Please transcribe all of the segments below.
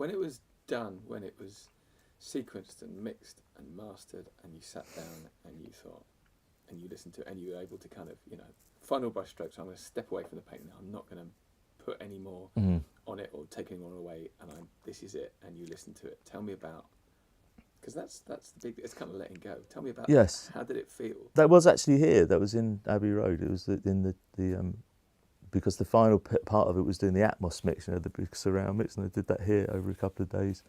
when it was done, when it was sequenced and mixed and mastered, and you sat down and you thought, and you listened to it, and you were able to kind of, final brush strokes. I'm going to step away from the painting. I'm not going to put any more on it or take any more away. And this is it. And you listen to it. Tell me about, because that's the big. It's kind of letting go. Tell me about. Yes. How did it feel? That was actually here. That was in Abbey Road. It was in the because the final part of it was doing the Atmos mix, the big surround mix, and I did that here over a couple of days.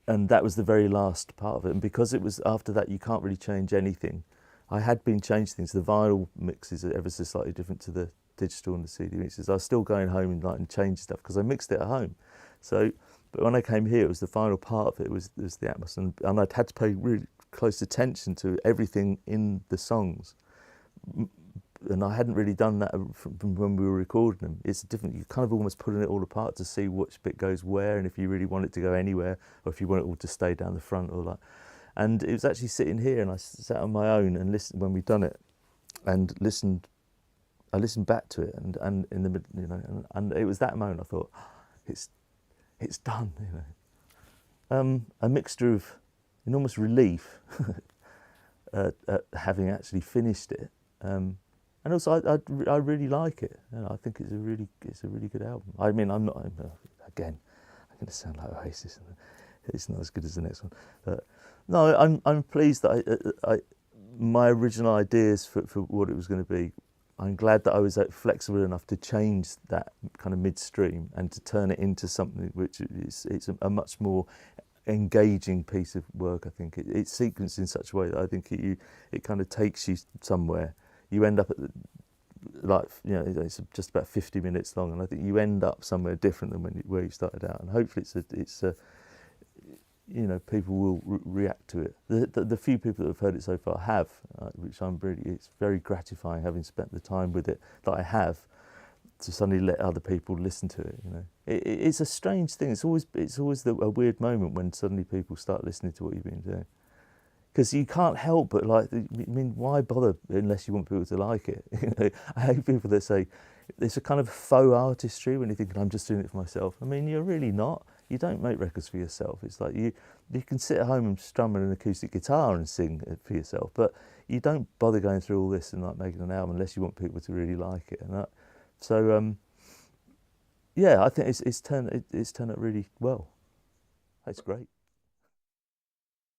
And that was the very last part of it. And because it was after that, you can't really change anything. I had been changing things. The vinyl mixes are ever so slightly different to the digital and the CD mixes. I was still going home and change stuff because I mixed it at home. So, but when I came here, it was the final part of it was the Atmos, and I'd had to pay really close attention to everything in the songs. And I hadn't really done that from when we were recording them. It's different. You're kind of almost putting it all apart to see which bit goes where, and if you really want it to go anywhere, or if you want it all to stay down the front, or like. And it was actually sitting here, and I sat on my own and listened when we'd done it, and listened. I listened back to it, and in the middle, and it was that moment I thought, it's done, A mixture of enormous relief at having actually finished it. And also, I really like it. I think it's a really good album. I mean, I'm going to sound like Oasis. It's not as good as the next one. But no, I'm pleased that my original ideas for what it was going to be. I'm glad that I was flexible enough to change that kind of midstream and to turn it into something which it's a much more engaging piece of work. I think it's sequenced in such a way that I think it kind of takes you somewhere. You end up at it's just about 50 minutes long, and I think you end up somewhere different than where you started out. And hopefully, people will react to it. The few people that have heard it so far have, which it's very gratifying having spent the time with it that I have, to suddenly let other people listen to it. It's a strange thing. It's always a weird moment when suddenly people start listening to what you've been doing. Because you can't help but why bother unless you want people to like it? I hate people that say it's a kind of faux artistry when you're thinking, I'm just doing it for myself. I mean, you're really not. You don't make records for yourself. It's like you can sit at home and strum an acoustic guitar and sing it for yourself, but you don't bother going through all this and making an album unless you want people to really like it. And I think it's turned out really well. It's great.